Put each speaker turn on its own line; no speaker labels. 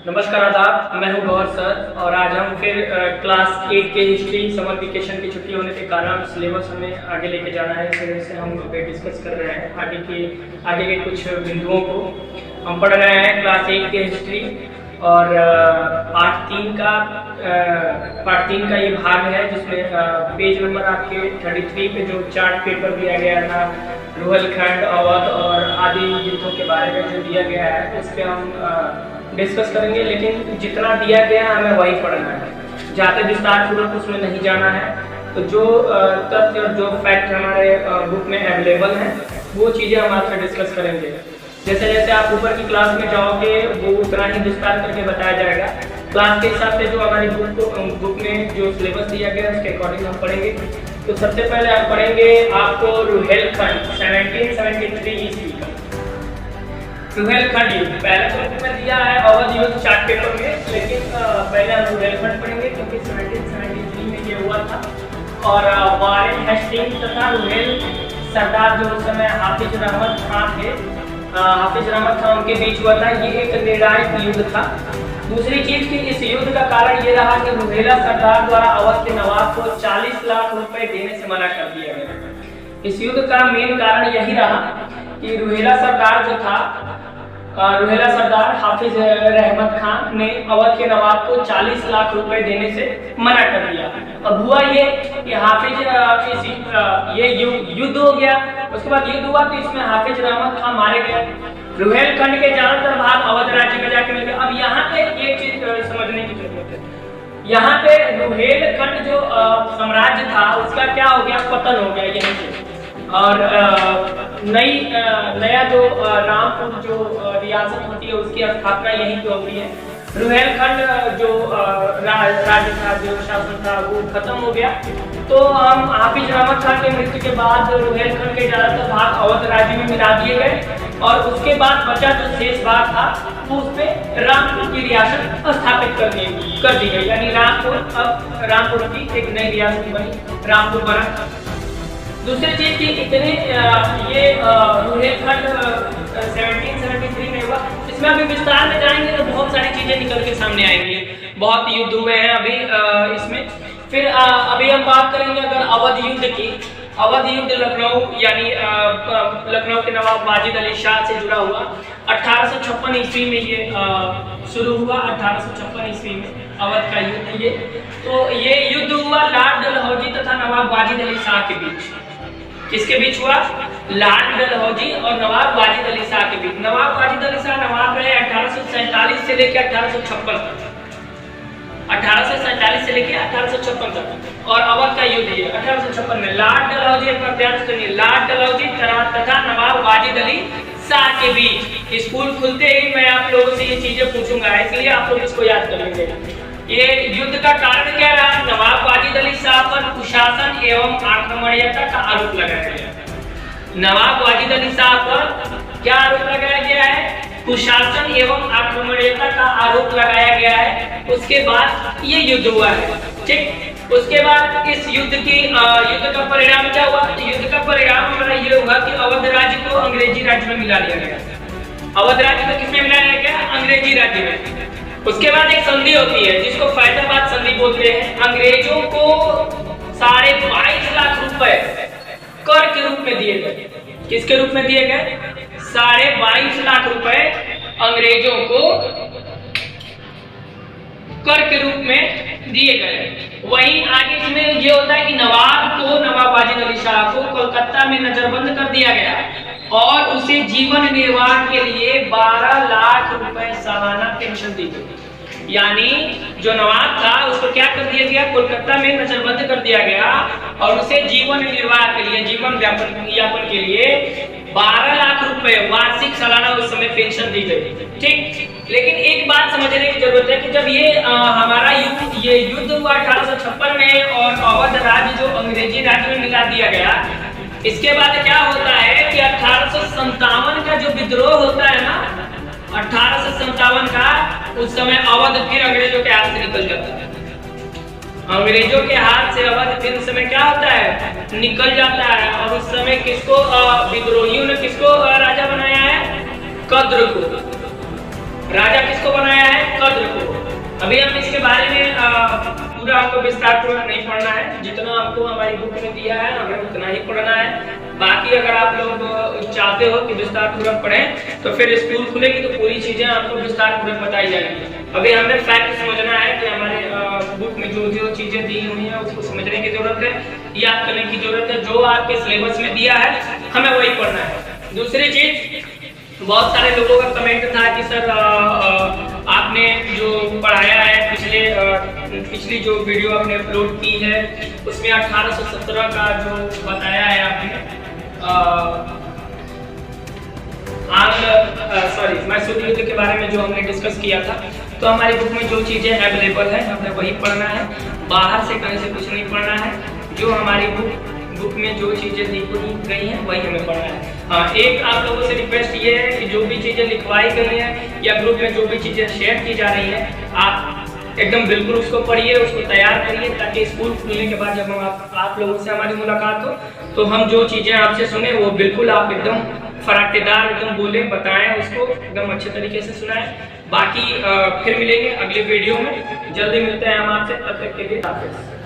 नमस्कार आदाब, मैं हूं गौर सर और आज हम फिर क्लास 8 के हिस्ट्री समर वेकेशन की छुट्टी होने के कारण सिलेबस हमें आगे लेके जाना है। इस वजह से हम डिस्कस कर रहे हैं आगे के कुछ बिंदुओं को। हम पढ़ रहे हैं क्लास 8 के हिस्ट्री और पार्ट 3 का ये भाग है जिसमें पेज नंबर आपके 33 पे जो चार्ट पेपर दिया गया था रोहिलखंड, अवध और आदि युद्धों के बारे में जो दिया गया है उस पर हम डिस्कस करेंगे। लेकिन जितना दिया गया है हमें वही पढ़ना है, ज़्यादा विस्तार पूर्वक उसमें नहीं जाना है। तो जो तथ्य और जो फैक्ट हमारे बुक में अवेलेबल हैं वो चीज़ें हम आपसे डिस्कस करेंगे। जैसे जैसे आप ऊपर की क्लास में जाओगे वो उतना ही विस्तार करके बताया जाएगा। क्लास के हिसाब से जो हमारी बुक में जो सिलेबस दिया गया है उसके अकॉर्डिंग हम पढ़ेंगे। तो सबसे पहले आप पढ़ेंगे आपको रोहिलखंड 1773 ईस्वी का रोहिलखंड युद्ध। पहले तो में दिया है अवध युद्ध चार्ट पेपर में, लेकिन पहले हम रोहिलखंड पढ़ेंगे क्योंकि 1773 में ये हुआ था। और वारेन हेस्टिंग्स तथा रोहिल सरदार जो उस समय हाफिज रहमत खान थे, हाफिज रहमत खान के बीच हुआ था। ये एक निर्णायक युद्ध था। दूसरी चीज कि इस युद्ध का कारण ये रहा कि रोहिला सरदार द्वारा अवध के नवाब को 40 लाख रुपए देने से मना कर दिया गया। इस युद्ध का मेन कारण यही रहा कि रोहिला सरदार जो था, रोहिला सरदार हाफिज रहमत खान ने अवध के नवाब को 40 लाख रुपए देने से मना कर दिया। अब हुआ ये कि ये युद्ध हो गया। उसके बाद युद्ध हुआ तो इसमें हाफिज रहमत खान मारे गए। रोहिलखंड के ज्यादातर भाग अवध राज्य में जाके मिल गए। अब यहाँ पे एक चीज समझने की जरूरत है, यहाँ पे रोहिलखंड जो साम्राज्य था उसका क्या हो गया, पतन हो गया यहीं से। और नया जो रामपुर जो रियासत होती है उसकी स्थापना यहीं पे होती है। रोहिलखंड जो राज्य था, जो शासन था वो खत्म हो गया। तो हम हाफिज रहमत खान के मृत्यु के बाद रोहिलखंड के ज्यादातर भाग अवध राज्य में मिला दिए गए और उसके बाद बचा जो शेष भाग था तो उसमें रामपुर की रियासत स्थापित कर दी गई। यानी रामपुर की एक नई रियासत बनी, रामपुर बना। दूसरी चीज की इतने ये रोहिलखंड 1773 में हुआ, इसमें अभी विस्तार में जाएंगे तो बहुत सारी चीजें निकल के सामने आएंगी। बहुत युद्ध हुए हैं अभी इसमें। फिर अभी हम बात करेंगे अगर अवध युद्ध की। अवध युद्ध लखनऊ यानी लखनऊ के नवाब वाजिद अली शाह से जुड़ा हुआ। 1856 ईस्वी में ये शुरू हुआ। 1856 ईस्वी में अवध का युद्ध ये। तो ये युद्ध हुआ लॉर्ड डलहौजी तथा नवाब वाजिद अली शाह के बीच। किसके बीच हुआ? लॉर्ड डलहौजी और नवाब वाजिद अली शाह के बीच। नवाब वाजिद अली शाह नवाब रहे 1847 से लेकर 1856 तक। 1847 से लेकर 1856 तक। और अवध का युद्ध ये 1856 में लॉर्ड डलहौजी पर ध्यान सुनिए, लॉर्ड डलहौजी तथा नवाब वाजिद अली शाह के बीच। स्कूल खुलते ही मैं आप लोगों से ये चीजें पूछूंगा, इसलिए आप लोग इसको याद कर लेंगे। ये युद्ध का कारण क्या रहा? नवाब वाजिद अली शाह पर कुशासन एवं आक्रमणीयता का आरोप लगाया गया। नवाब वाजिद अली शाह पर क्या आरोप लगाया गया है? कुशासन एवं आक्रमणीयता का आरोप लगाया गया है। उसके बाद ये युद्ध हुआ है, ठीक। उसके बाद इस युद्ध का परिणाम क्या हुआ? युद्ध का परिणाम हमारा ये हुआ कि अवध राज्य को अंग्रेजी राज्य में मिला लिया गया। अवध राज्य को किसमें मिला लिया गया? अंग्रेजी राज्य में। उसके बाद एक संधि होती है जिसको फैजाबाद संधि बोलते हैं। अंग्रेजों को 22.5 लाख रुपए कर के रूप में दिए गए। किसके रूप में दिए गए? 22.5 लाख रुपए अंग्रेजों को कर के रूप में दिए गए। वहीं आगे इसमें ये होता है कि नवाब वाजिद अली शाह को कोलकाता में नजरबंद कर दिया गया और उसे जीवन निर्वाह के लिए 12 लाख रुपए सालाना पेंशन दी गई। यानी जो नवाब था उसको क्या कर दिया गया? कोलकाता में नजरबंद कर दिया गया और उसे जीवन निर्वाह के लिए, जीवन यापन के लिए 12 लाख रुपए वार्षिक सालाना उस समय पेंशन दी गई, ठीक। लेकिन एक बात समझने की जरूरत है कि जब हमारा युद्ध हुआ 1856 में और अवध राज्य जो अंग्रेजी राज्य में मिला दिया गया, इसके बाद क्या होता है कि 1857 का जो विद्रोह होता है ना, 1857 का, उस समय अवध फिर अंग्रेजों के हाथ से निकल जाता है। अंग्रेजों के हाथ से अवध फिर उस समय क्या होता है? निकल जाता है। और उस समय किसको विद्रोहियों ने राजा बनाया है? कद्र को। राजा किसको बनाया है? कद्र अभी हम इसके बारे में पूरा आपको विस्तारपूर्वक नहीं पढ़ना है, जितना आपको हमारी बुक में दिया है हमें उतना ही पढ़ना है। बाकी अगर आप लोग चाहते हो कि विस्तारपूर्वक पढ़ें तो फिर स्कूल खुलेगी तो पूरी चीजें आपको विस्तारपूर्वक बताई जाएंगी। अभी हमें फैक्ट समझना है कि हमारे बुक में जो जो चीजें दी हुई हैं उसको समझने की जरूरत है, याद करने की जरूरत है। जो आपके सिलेबस में दिया है हमें वही पढ़ना है। दूसरी चीज, बहुत सारे लोगों का कमेंट था कि सर आपने जो पढ़ाया है पिछली जो वीडियो आपने अपलोड की है उसमें 1817 का जो बताया है आपने मैसूर युद्ध के बारे में जो हमने डिस्कस किया था, तो हमारी बुक में जो चीजें अवेलेबल है हमें वही पढ़ना है, बाहर से कहीं से कुछ नहीं पढ़ना है। जो हमारी बुक में जो चीजें लिखी गई हैं वही हमें पढ़ना है। हाँ, एक आप लोगों से रिक्वेस्ट ये है कि जो भी चीजें लिखवाई गई हैं या ग्रुप में जो भी चीजें शेयर की जा रही हैं आप एकदम बिल्कुल उसको पढ़िए, उसको तैयार करिए, ताकि स्कूल खुलने के बाद जब हम आप लोगों से हमारी मुलाकात हो तो हम जो चीजें आपसे सुने वो बिल्कुल आप एकदम फराटेदार एकदम बोले, बताएं, उसको एकदम अच्छे तरीके से सुनाएं। बाकी फिर मिलेंगे अगले वीडियो में, जल्दी मिलते हैं हम आपसे, तब तक के लिए हाफिज़।